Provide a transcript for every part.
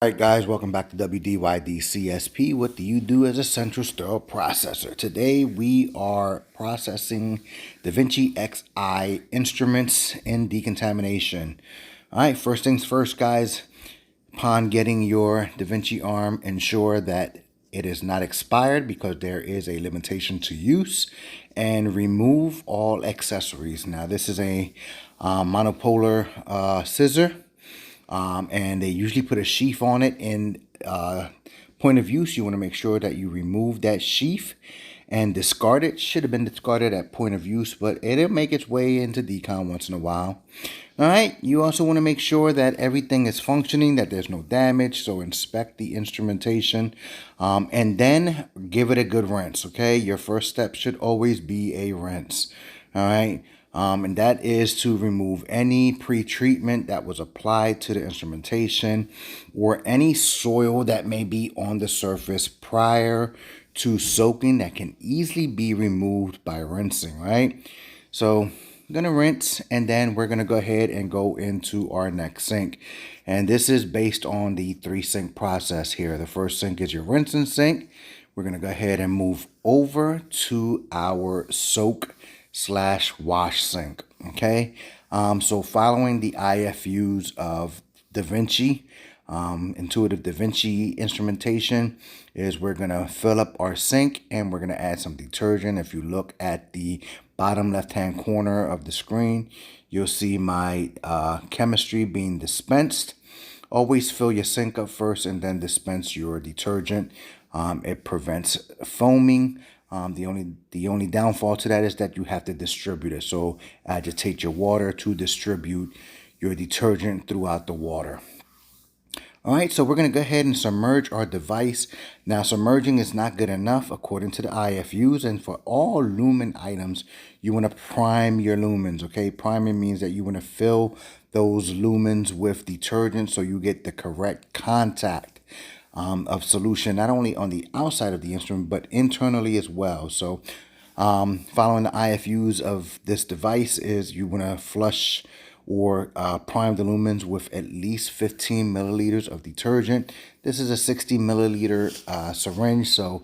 Alright guys, welcome back to W.D.Y.D CSP. What do you do as a central sterile processor? Today we are processing DaVinci Xi instruments in decontamination. Alright, first things first guys, upon getting your DaVinci arm, ensure that it is not expired because there is a limitation to use, and remove all accessories. Now this is a monopolar scissor. And they usually put a sheath on it in point of use. You want to make sure that you remove that sheath and discard it. Should have been discarded at point of use, but it'll make its way into decon once in a while. All right, you also want to make sure that everything is functioning, that there's no damage, so inspect the instrumentation and then give it a good rinse, okay? Your first step should always be a rinse, all right? And that is to remove any pre-treatment that was applied to the instrumentation or any soil that may be on the surface prior to soaking that can easily be removed by rinsing, right? So I'm going to rinse, and then we're going to go ahead and go into our next sink. And this is based on the 3-sink process here. The first sink is your rinsing sink. We're going to go ahead and move over to our soak/wash sink. Okay, so following the IFUs of DaVinci, Intuitive DaVinci instrumentation, is we're gonna fill up our sink and we're gonna add some detergent. If you look at the bottom left hand corner of the screen, you'll see my chemistry being dispensed. Always fill your sink up first and then dispense your detergent. It prevents foaming. The only downfall to that is that you have to distribute it. So agitate your water to distribute your detergent throughout the water. All right, so we're going to go ahead and submerge our device. Now, submerging is not good enough according to the IFUs. And for all lumen items, you want to prime your lumens, okay? Priming means that you want to fill those lumens with detergent so you get the correct contact of solution, not only on the outside of the instrument, but internally as well. So following the IFUs of this device is you want to flush or prime the lumens with at least 15 milliliters of detergent. This is a 60 milliliter syringe, so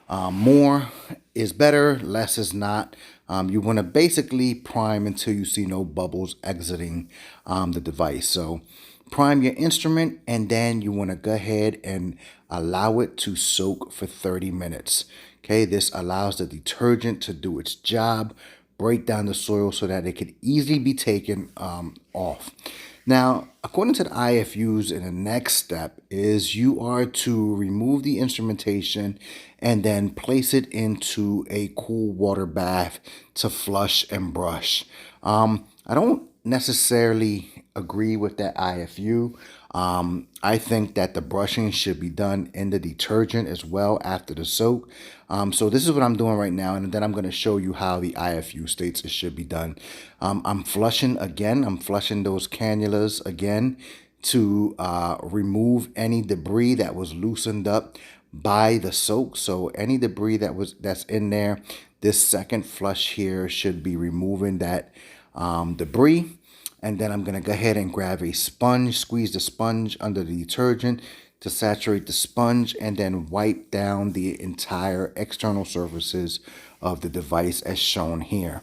more is better, less is not. You want to basically prime until you see no bubbles exiting the device. So prime your instrument, and then you want to go ahead and allow it to soak for 30 minutes. Okay, this allows the detergent to do its job, break down the soil so that it could easily be taken off. Now, according to the IFUs, in the next step is you are to remove the instrumentation and then place it into a cool water bath to flush and brush. I don't necessarily agree with that IFU. I think that the brushing should be done in the detergent as well after the soak. So this is what I'm doing right now, and then I'm going to show you how the IFU states it should be done. I'm flushing again. I'm flushing those cannulas again to remove any debris that was loosened up by the soak. So any debris that's in there, this second flush here should be removing that debris. And then I'm going to go ahead and grab a sponge, squeeze the sponge under the detergent to saturate the sponge, and then wipe down the entire external surfaces of the device as shown here.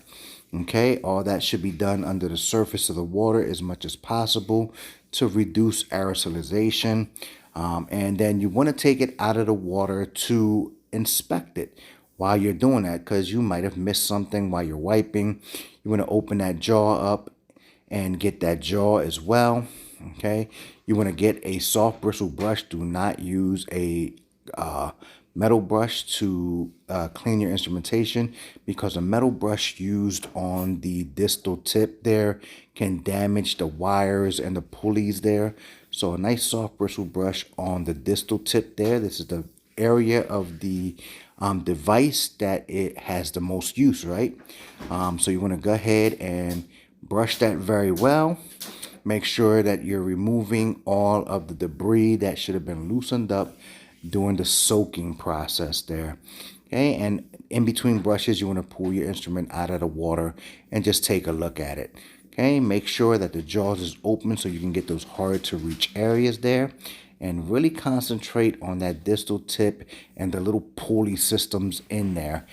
Okay, all that should be done under the surface of the water as much as possible to reduce aerosolization. And then you want to take it out of the water to inspect it while you're doing that, because you might have missed something while you're wiping. You want to open that jaw up and get that jaw as well. Okay, you want to get a soft bristle brush. Do not use a metal brush to clean your instrumentation, because a metal brush used on the distal tip there can damage the wires and the pulleys there. So a nice soft bristle brush on the distal tip there. This is the area of the device that it has the most use, right? So you want to go ahead and brush that very well. Make sure that you're removing all of the debris that should have been loosened up during the soaking process there. Okay, and in between brushes, you want to pull your instrument out of the water and just take a look at it. Okay, make sure that the jaws is open so you can get those hard to reach areas there. and really concentrate on that distal tip and the little pulley systems in there.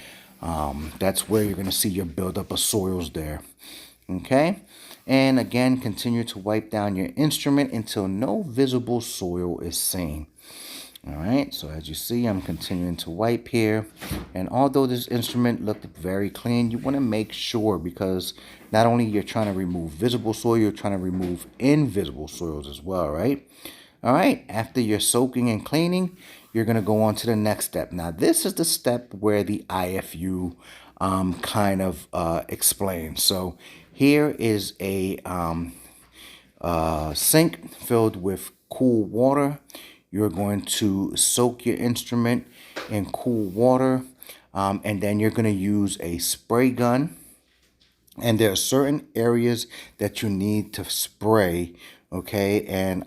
That's where you're going to see your buildup of soils there. Okay, and again, continue to wipe down your instrument until no visible soil is seen. All right, so as you see, I'm continuing to wipe here. And although this instrument looked very clean, you want to make sure, because not only you're trying to remove visible soil, you're trying to remove invisible soils as well, right? All right, after you're soaking and cleaning, you're going to go on to the next step. Now, this is the step where the IFU kind of explains. So here is a sink filled with cool water. You're going to soak your instrument in cool water, and then you're going to use a spray gun. And there are certain areas that you need to spray, okay? And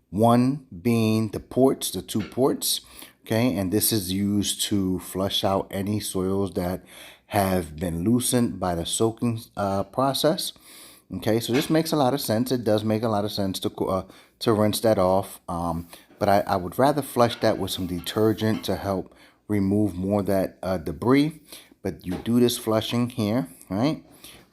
one being the ports, the two ports, okay? And this is used to flush out any soils that have been loosened by the soaking process. Okay, so this makes a lot of sense. It does make a lot of sense to rinse that off. But I would rather flush that with some detergent to help remove more of that debris. But you do this flushing here, right?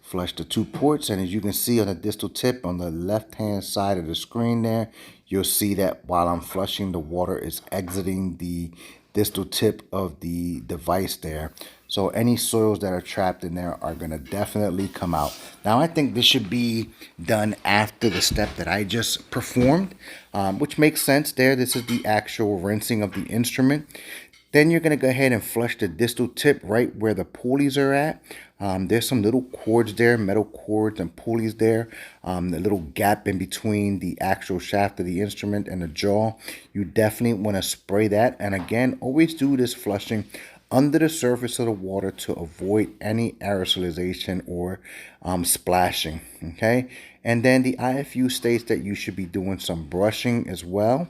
Flush the two ports, and as you can see on the distal tip on the left-hand side of the screen there, you'll see that while I'm flushing, the water is exiting the distal tip of the device there. So any soils that are trapped in there are going to definitely come out. Now, I think this should be done after the step that I just performed, which makes sense there. This is the actual rinsing of the instrument. Then you're going to go ahead and flush the distal tip right where the pulleys are at. There's some little cords there, metal cords and pulleys there. The little gap in between the actual shaft of the instrument and the jaw. You definitely want to spray that. And again, always do this flushing under the surface of the water to avoid any aerosolization or splashing, okay? And then the IFU states that you should be doing some brushing as well,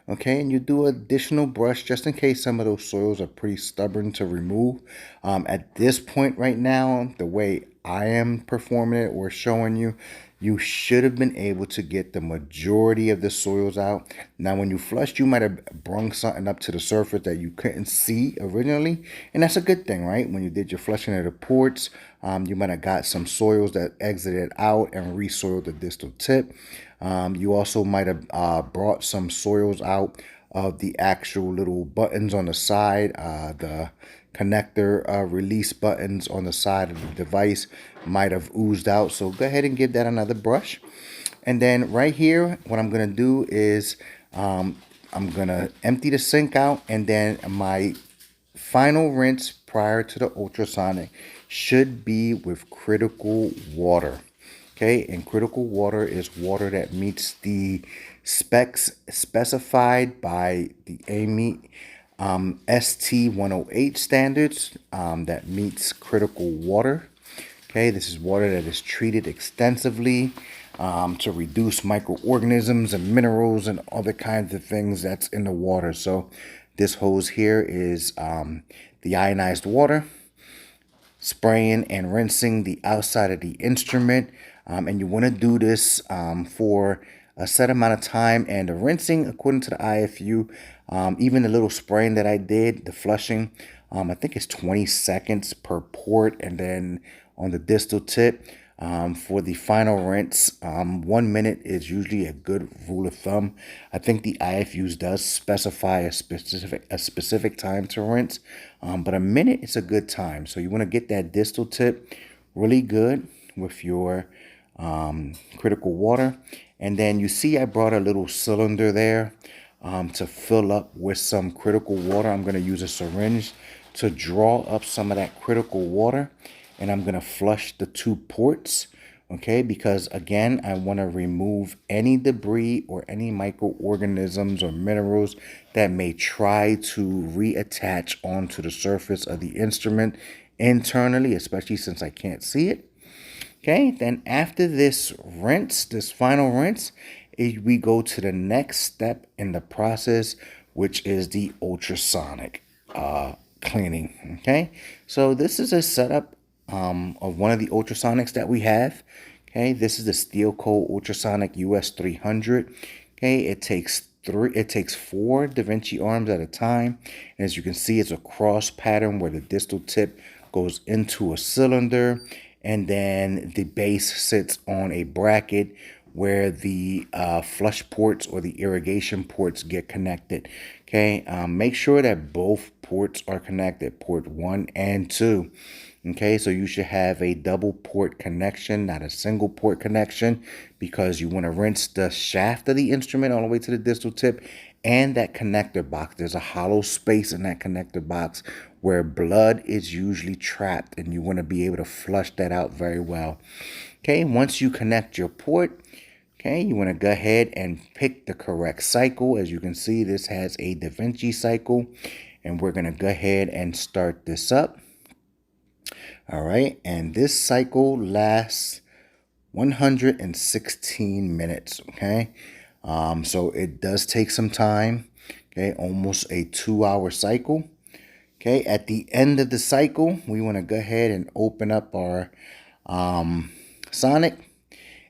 okay? And you do additional brush just in case some of those soils are pretty stubborn to remove. At this point right now, the way I am performing it or showing you, you should have been able to get the majority of the soils out. Now, when you flushed, you might have brung something up to the surface that you couldn't see originally. And that's a good thing, right? When you did your flushing of the ports, you might have got some soils that exited out and re-soiled the distal tip. You also might have brought some soils out of the actual little buttons on the side, the connector release buttons on the side of the device might have oozed out. So go ahead and give that another brush. And then right here, what I'm going to do is I'm going to empty the sink out, and then my final rinse prior to the ultrasonic should be with critical water. Okay, and critical water is water that meets the specs specified by the AMI ST108 standards, that meets critical water. Okay, this is water that is treated extensively to reduce microorganisms and minerals and other kinds of things that's in the water. So this hose here is the ionized water, spraying and rinsing the outside of the instrument. And you want to do this for a set amount of time. And the rinsing, according to the IFU, even the little spraying that I did, the flushing, I think it's 20 seconds per port. And then on the distal tip, for the final rinse, 1 minute is usually a good rule of thumb. I think the IFUs does specify a specific time to rinse, but a minute is a good time. So you want to get that distal tip really good with your critical water. And then you see I brought a little cylinder there to fill up with some critical water. I'm going to use a syringe to draw up some of that critical water. And I'm going to flush the two ports, okay? Because, again, I want to remove any debris or any microorganisms or minerals that may try to reattach onto the surface of the instrument internally, especially since I can't see it. Okay, then after this rinse, this final rinse, we go to the next step in the process, which is the ultrasonic cleaning. Okay, so this is a setup of one of the ultrasonics that we have. Okay, this is the Steel Co Ultrasonic US 300. Okay, it takes four Da arms at a time. And as you can see, it's a cross pattern where the distal tip goes into a cylinder, and then the base sits on a bracket where the flush ports or the irrigation ports get connected. Okay, make sure that both ports are connected, port 1 and 2. Okay, so you should have a double port connection, not a single port connection, because you want to rinse the shaft of the instrument all the way to the distal tip and that connector box. There's a hollow space in that connector box where blood is usually trapped, and you want to be able to flush that out very well. Okay, once you connect your port, okay, you want to go ahead and pick the correct cycle. As you can see, this has a Da cycle, and we're going to go ahead and start this up. All right, and this cycle lasts 116 minutes, okay? So it does take some time, okay? Almost a 2-hour cycle. Okay, at the end of the cycle, we want to go ahead and open up our Sonic,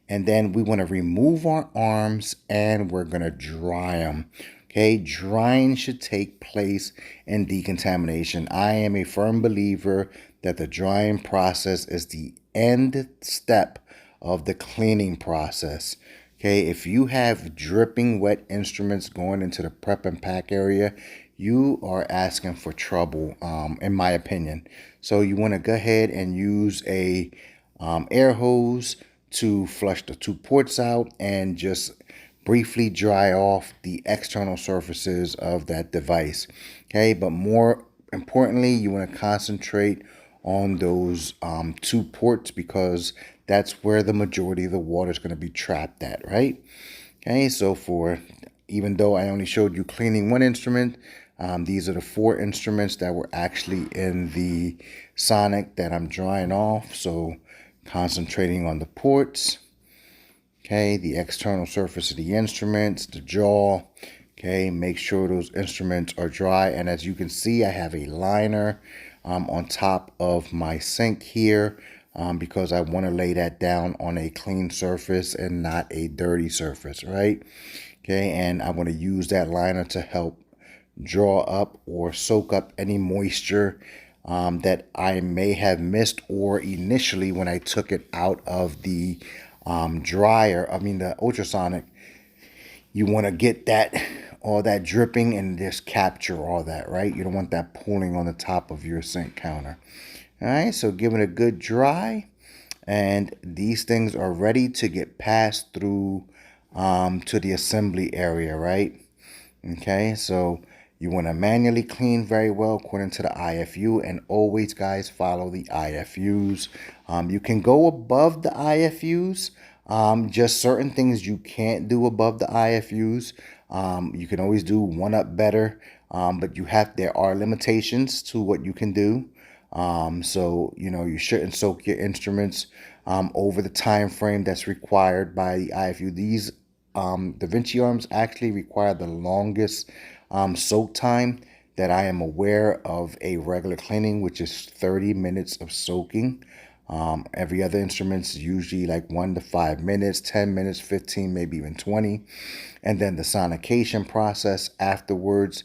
and then we want to remove our arms and we're going to dry them. Okay, drying should take place in decontamination. I am a firm believer that the drying process is the end step of the cleaning process. Okay, if you have dripping wet instruments going into the prep and pack area, you are asking for trouble, in my opinion. So you want to go ahead and use a air hose to flush the two ports out and just briefly dry off the external surfaces of that device. Okay, but more importantly, you want to concentrate on those two ports, because that's where the majority of the water is going to be trapped at, right? Okay, so even though I only showed you cleaning one instrument, these are the 4 instruments that were actually in the Sonic that I'm drying off. So concentrating on the ports, okay, the external surface of the instruments, the jaw, okay, make sure those instruments are dry. And as you can see, I have a liner on top of my sink here because I want to lay that down on a clean surface and not a dirty surface, right? Okay, and I want to use that liner to help draw up or soak up any moisture that I may have missed, or initially when I took it out of the the ultrasonic, you want to get all that dripping and just capture all that, right? You don't want that pooling on the top of your sink counter. All right, so give it a good dry, and these things are ready to get passed through to the assembly area, right? Okay, so you want to manually clean very well according to the IFU, and always, guys, follow the IFUs. You can go above the IFUs. Just certain things you can't do above the IFUs. You can always do one up better, but there are limitations to what you can do. So you shouldn't soak your instruments over the time frame that's required by the IFU. These Da arms actually require the longest soak time that I am aware of a regular cleaning, which is 30 minutes of soaking. Every other instrument's usually like 1 to 5 minutes, 10 minutes, 15, maybe even 20. And then the sonication process afterwards.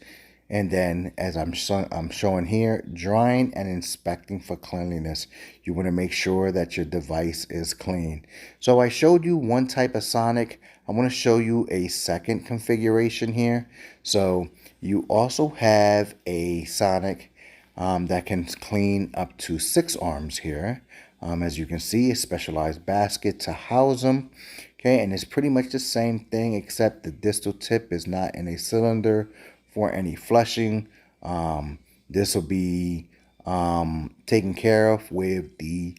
And then, as I'm showing here, drying and inspecting for cleanliness. You want to make sure that your device is clean. So I showed you one type of Sonic. I want to show you a second configuration here. So you also have a Sonic that can clean up to 6 arms here. As you can see, a specialized basket to house them. Okay, and it's pretty much the same thing, except the distal tip is not in a cylinder for any flushing. This will be taken care of with the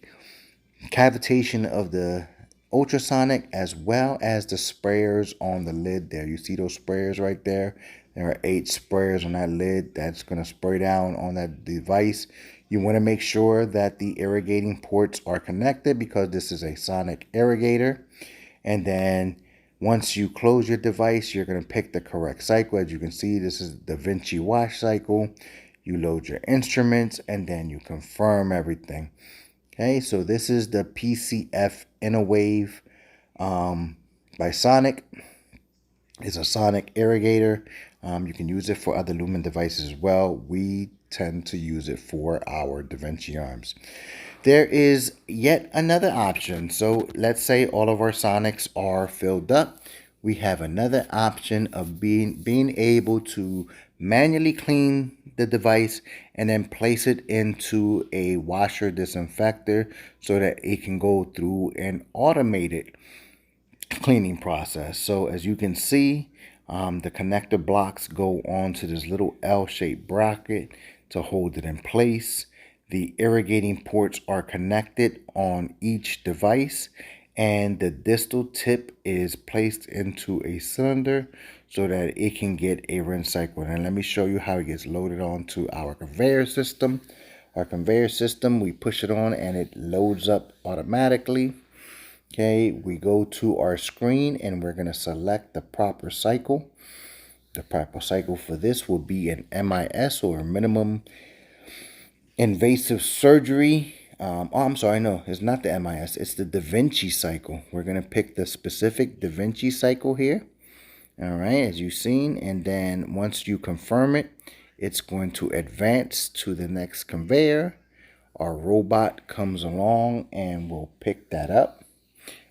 cavitation of the ultrasonic, as well as the sprayers on the lid there. You see those sprayers right there? There are 8 sprayers on that lid that's going to spray down on that device. You want to make sure that the irrigating ports are connected, because this is a Sonic irrigator. And then once you close your device, you're going to pick the correct cycle. As you can see, this is the Da.W.D.Y.D wash cycle. You load your instruments, and then you confirm everything. Okay, so this is the PCF Inner Wave by Sonic. It's a sonic irrigator. You can use it for other lumen devices as well. We tend to use it for our Da arms. There is yet another option. So let's say all of our sonics are filled up. We have another option of being able to manually clean the device and then place it into a washer disinfector so that it can go through an automated cleaning process. So as you can see, the connector blocks go onto this little L-shaped bracket to hold it in place. The irrigating ports are connected on each device, and the distal tip is placed into a cylinder so that it can get a rinse cycle. And let me show you how it gets loaded onto our conveyor system. Our conveyor system, we push it on and it loads up automatically. Okay, we go to our screen and we're going to select the proper cycle. The proper cycle for this will be an MIS, or minimum invasive surgery. I'm sorry, no, it's not the MIS, it's the Da cycle. We're going to pick the specific Da cycle here. All right, as you've seen, and then once you confirm it, it's going to advance to the next conveyor. Our robot comes along and will pick that up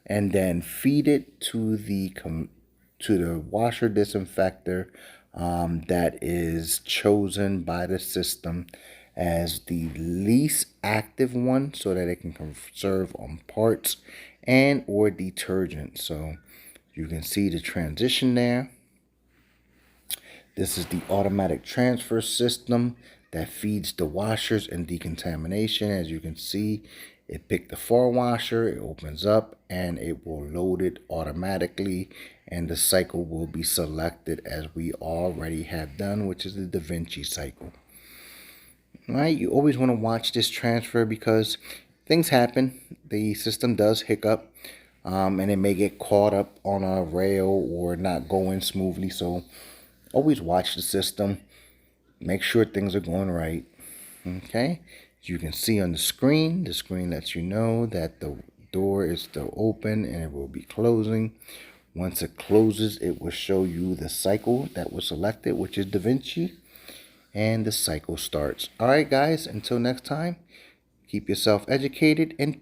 and then feed it to the washer disinfector that is chosen by the system as the least active one, so that it can conserve on parts and or detergent. So you can see the transition there. This is the automatic transfer system that feeds the washers and decontamination. As you can see, it picked the far washer, it opens up, and it will load it automatically, and the cycle will be selected as we already have done, which is the Da cycle. All right, you always want to watch this transfer because things happen. The system does hiccup, and it may get caught up on a rail or not going smoothly. So always watch the system. Make sure things are going right. Okay. As you can see on the screen lets you know that the door is still open and it will be closing. Once it closes, it will show you the cycle that was selected, which is Da, and the cycle starts. All right, guys, until next time, keep yourself educated and